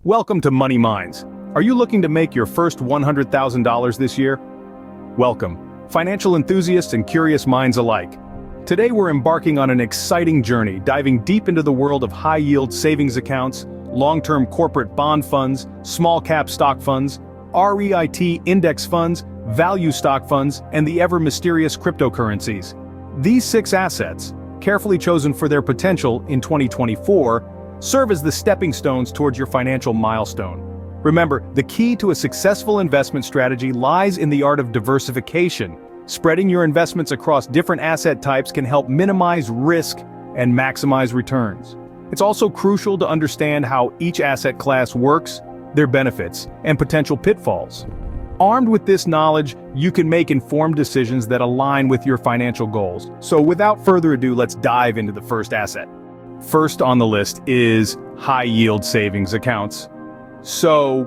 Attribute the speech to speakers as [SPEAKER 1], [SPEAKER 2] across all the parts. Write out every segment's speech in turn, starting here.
[SPEAKER 1] Welcome to Money Minds. Are you looking to make your first $100,000 this year? Welcome, financial enthusiasts and curious minds alike. Today we're embarking on an exciting journey, diving deep into the world of high-yield savings accounts, long-term corporate bond funds, small-cap stock funds, REIT index funds, value stock funds, and the ever-mysterious cryptocurrencies. These 6 assets, carefully chosen for their potential in 2024, serve as the stepping stones towards your financial milestone. Remember, the key to a successful investment strategy lies in the art of diversification. Spreading your investments across different asset types can help minimize risk and maximize returns. It's also crucial to understand how each asset class works, their benefits, and potential pitfalls. Armed with this knowledge, you can make informed decisions that align with your financial goals. So without further ado, let's dive into the first asset. First on the list is high-yield savings accounts. So,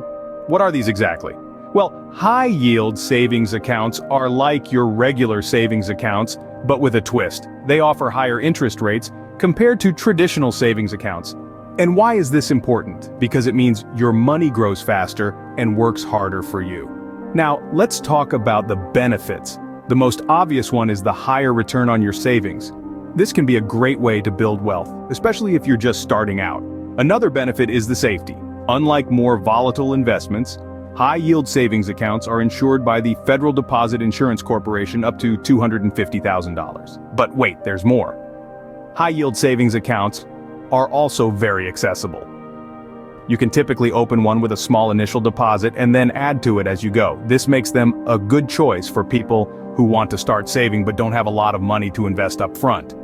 [SPEAKER 1] what are these exactly? Well, high-yield savings accounts are like your regular savings accounts, but with a twist. They offer higher interest rates compared to traditional savings accounts. And why is this important? Because it means your money grows faster and works harder for you. Now, let's talk about the benefits. The most obvious one is the higher return on your savings. This can be a great way to build wealth, especially if you're just starting out. Another benefit is the safety. Unlike more volatile investments, high-yield savings accounts are insured by the Federal Deposit Insurance Corporation up to $250,000. But wait, there's more. High-yield savings accounts are also very accessible. You can typically open one with a small initial deposit and then add to it as you go. This makes them a good choice for people who want to start saving but don't have a lot of money to invest up front.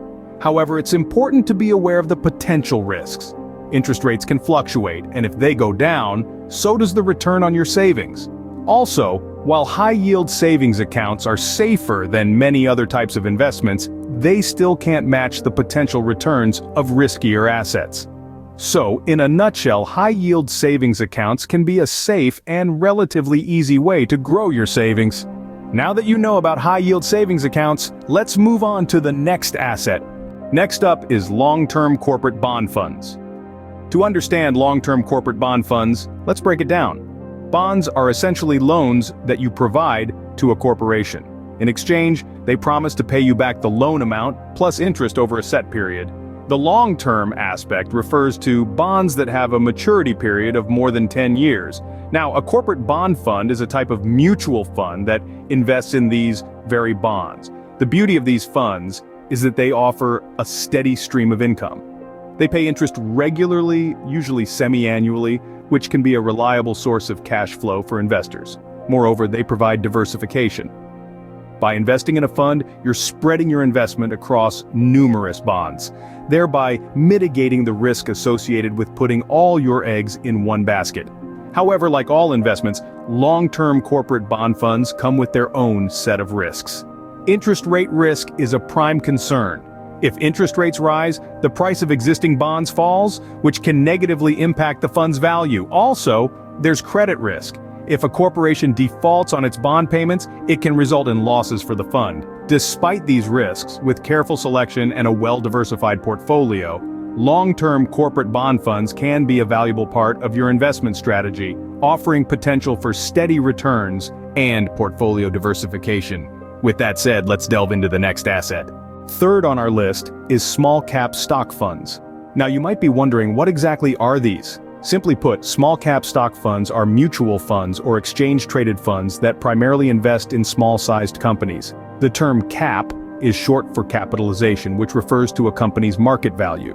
[SPEAKER 1] However, it's important to be aware of the potential risks. Interest rates can fluctuate, and if they go down, so does the return on your savings. Also, while high-yield savings accounts are safer than many other types of investments, they still can't match the potential returns of riskier assets. So, in a nutshell, high-yield savings accounts can be a safe and relatively easy way to grow your savings. Now that you know about high-yield savings accounts, let's move on to the next asset. Next up is long-term corporate bond funds. To understand long-term corporate bond funds, let's break it down. Bonds are essentially loans that you provide to a corporation. In exchange, they promise to pay you back the loan amount plus interest over a set period. The long-term aspect refers to bonds that have a maturity period of more than 10 years. Now, a corporate bond fund is a type of mutual fund that invests in these very bonds. The beauty of these funds is that they offer a steady stream of income. They pay interest regularly, usually semi-annually, which can be a reliable source of cash flow for investors. Moreover, they provide diversification. By investing in a fund, you're spreading your investment across numerous bonds, thereby mitigating the risk associated with putting all your eggs in one basket. However, like all investments, long-term corporate bond funds come with their own set of risks. Interest rate risk is a prime concern. If interest rates rise, the price of existing bonds falls, which can negatively impact the fund's value. Also, there's credit risk. If a corporation defaults on its bond payments, it can result in losses for the fund. Despite these risks, with careful selection and a well-diversified portfolio, long-term corporate bond funds can be a valuable part of your investment strategy, offering potential for steady returns and portfolio diversification. With that said, let's delve into the next asset. Third on our list is small-cap stock funds. Now you might be wondering, what exactly are these? Simply put, small-cap stock funds are mutual funds or exchange-traded funds that primarily invest in small-sized companies. The term cap is short for capitalization, which refers to a company's market value.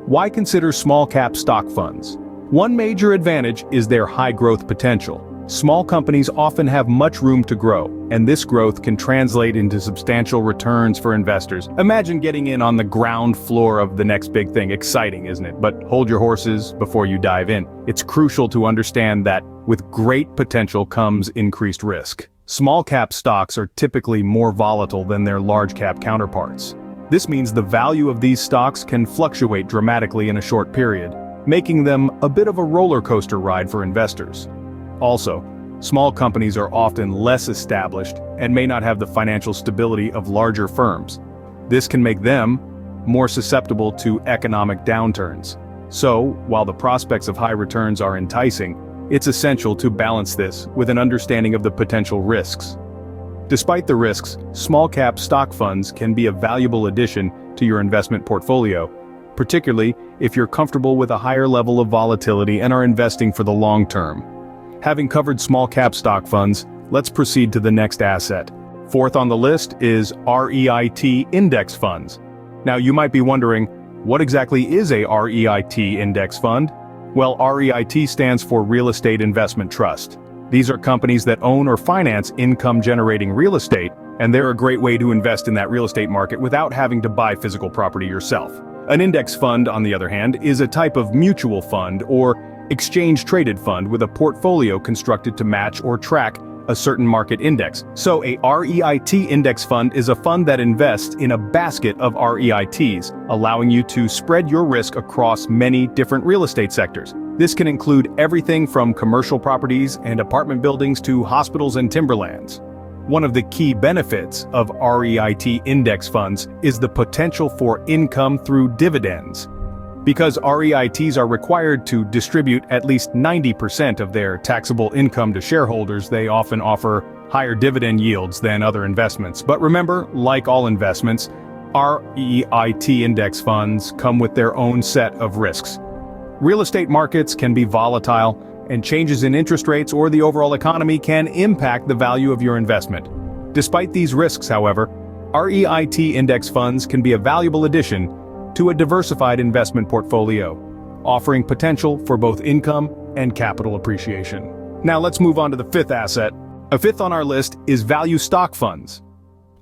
[SPEAKER 1] Why consider small-cap stock funds? One major advantage is their high growth potential. Small companies often have much room to grow, and this growth can translate into substantial returns for investors. Imagine getting in on the ground floor of the next big thing. Exciting, isn't it? But hold your horses before you dive in. It's crucial to understand that with great potential comes increased risk. Small-cap stocks are typically more volatile than their large-cap counterparts. This means the value of these stocks can fluctuate dramatically in a short period, making them a bit of a roller coaster ride for investors. Also, small companies are often less established and may not have the financial stability of larger firms. This can make them more susceptible to economic downturns. So, while the prospects of high returns are enticing, it's essential to balance this with an understanding of the potential risks. Despite the risks, small-cap stock funds can be a valuable addition to your investment portfolio, particularly if you're comfortable with a higher level of volatility and are investing for the long term. Having covered small-cap stock funds, let's proceed to the next asset. Fourth on the list is REIT index funds. Now you might be wondering, what exactly is a REIT index fund? Well, REIT stands for Real Estate Investment Trust. These are companies that own or finance income-generating real estate, and they're a great way to invest in that real estate market without having to buy physical property yourself. An index fund, on the other hand, is a type of mutual fund or exchange-traded fund with a portfolio constructed to match or track a certain market index. So a REIT index fund is a fund that invests in a basket of REITs, allowing you to spread your risk across many different real estate sectors. This can include everything from commercial properties and apartment buildings to hospitals and timberlands. One of the key benefits of REIT index funds is the potential for income through dividends. Because REITs are required to distribute at least 90% of their taxable income to shareholders, they often offer higher dividend yields than other investments. But remember, like all investments, REIT index funds come with their own set of risks. Real estate markets can be volatile, and changes in interest rates or the overall economy can impact the value of your investment. Despite these risks, however, REIT index funds can be a valuable addition to a diversified investment portfolio, offering potential for both income and capital appreciation. Now let's move on to the fifth asset. A fifth on our list is value stock funds.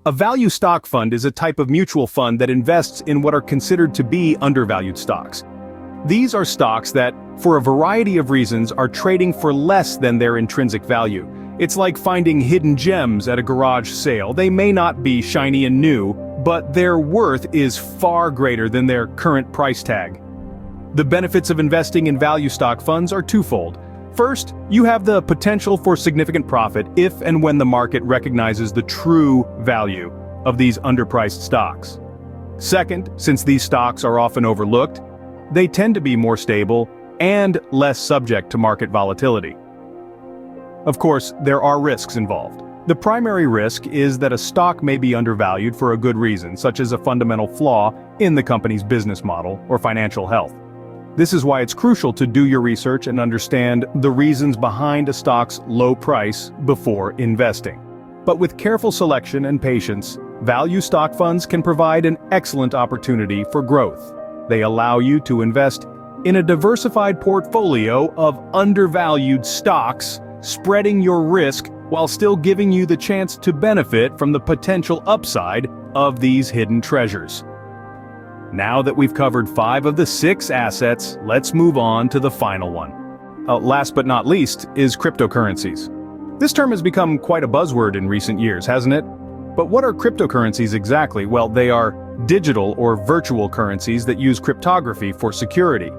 [SPEAKER 1] A value stock fund is a type of mutual fund that invests in what are considered to be undervalued stocks. These are stocks that, for a variety of reasons, are trading for less than their intrinsic value. It's like finding hidden gems at a garage sale. They may not be shiny and new, but their worth is far greater than their current price tag. The benefits of investing in value stock funds are twofold. First, you have the potential for significant profit if and when the market recognizes the true value of these underpriced stocks. Second, since these stocks are often overlooked, they tend to be more stable and less subject to market volatility. Of course, there are risks involved. The primary risk is that a stock may be undervalued for a good reason, such as a fundamental flaw in the company's business model or financial health. This is why it's crucial to do your research and understand the reasons behind a stock's low price before investing. But with careful selection and patience, value stock funds can provide an excellent opportunity for growth. They allow you to invest in a diversified portfolio of undervalued stocks, spreading your risk while still giving you the chance to benefit from the potential upside of these hidden treasures. Now that we've covered 5 of the 6 assets, let's move on to the final one. Last but not least is cryptocurrencies. This term has become quite a buzzword in recent years, hasn't it? But what are cryptocurrencies exactly? Well, they are digital or virtual currencies that use cryptography for security.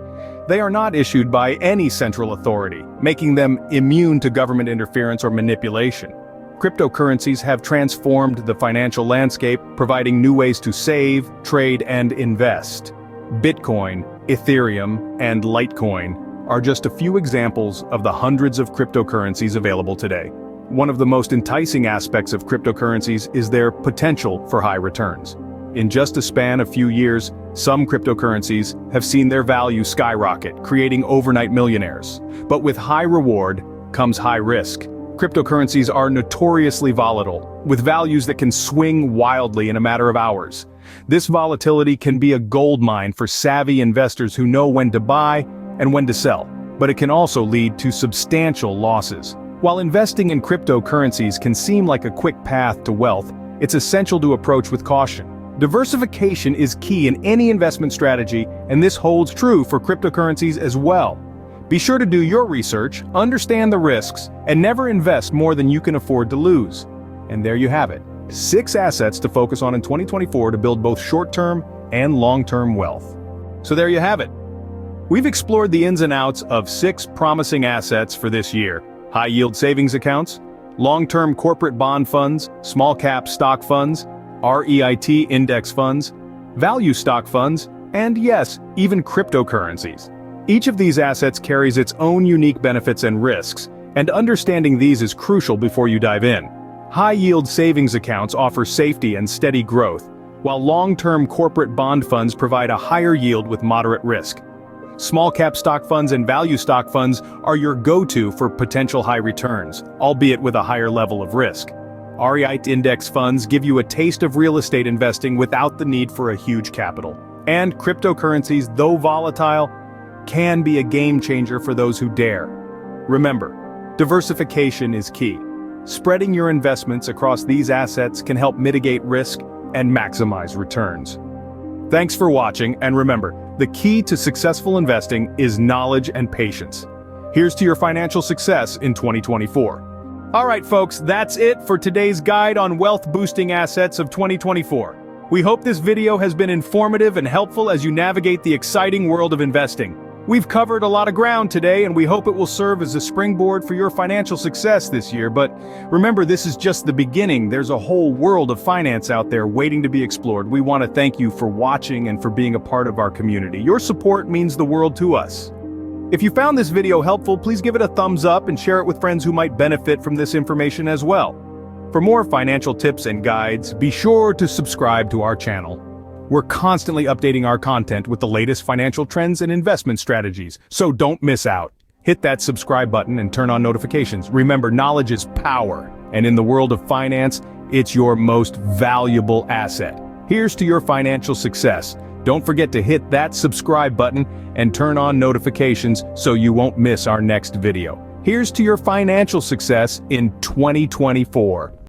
[SPEAKER 1] They are not issued by any central authority, making them immune to government interference or manipulation. Cryptocurrencies have transformed the financial landscape, providing new ways to save, trade, and invest. Bitcoin, Ethereum, and Litecoin are just a few examples of the hundreds of cryptocurrencies available today. One of the most enticing aspects of cryptocurrencies is their potential for high returns. In just a span of few years, some cryptocurrencies have seen their value skyrocket, creating overnight millionaires. But with high reward comes high risk. Cryptocurrencies are notoriously volatile, with values that can swing wildly in a matter of hours. This volatility can be a goldmine for savvy investors who know when to buy and when to sell, but it can also lead to substantial losses. While investing in cryptocurrencies can seem like a quick path to wealth, it's essential to approach with caution. Diversification is key in any investment strategy, and this holds true for cryptocurrencies as well. Be sure to do your research, understand the risks, and never invest more than you can afford to lose. And there you have it. 6 assets to focus on in 2024 to build both short-term and long-term wealth. So there you have it. We've explored the ins and outs of 6 promising assets for this year: high-yield savings accounts, long-term corporate bond funds, small-cap stock funds, REIT index funds, value stock funds, and yes, even cryptocurrencies. Each of these assets carries its own unique benefits and risks, and understanding these is crucial before you dive in. High-yield savings accounts offer safety and steady growth, while long-term corporate bond funds provide a higher yield with moderate risk. Small-cap stock funds and value stock funds are your go-to for potential high returns, albeit with a higher level of risk. REI index funds give you a taste of real estate investing without the need for a huge capital. And cryptocurrencies, though volatile, can be a game changer for those who dare. Remember, diversification is key. Spreading your investments across these assets can help mitigate risk and maximize returns. Thanks for watching, and remember, the key to successful investing is knowledge and patience. Here's to your financial success in 2024. All right, folks, that's it for today's guide on wealth-boosting assets of 2024. We hope this video has been informative and helpful as you navigate the exciting world of investing. We've covered a lot of ground today, and we hope it will serve as a springboard for your financial success this year. But remember, this is just the beginning. There's a whole world of finance out there waiting to be explored. We want to thank you for watching and for being a part of our community. Your support means the world to us. If you found this video helpful, please give it a thumbs up and share it with friends who might benefit from this information as well. For more financial tips and guides, be sure to subscribe to our channel. We're constantly updating our content with the latest financial trends and investment strategies, so don't miss out. Hit that subscribe button and turn on notifications. Remember, knowledge is power, and in the world of finance, it's your most valuable asset. Here's to your financial success. Don't forget to hit that subscribe button and turn on notifications so you won't miss our next video. Here's to your financial success in 2024.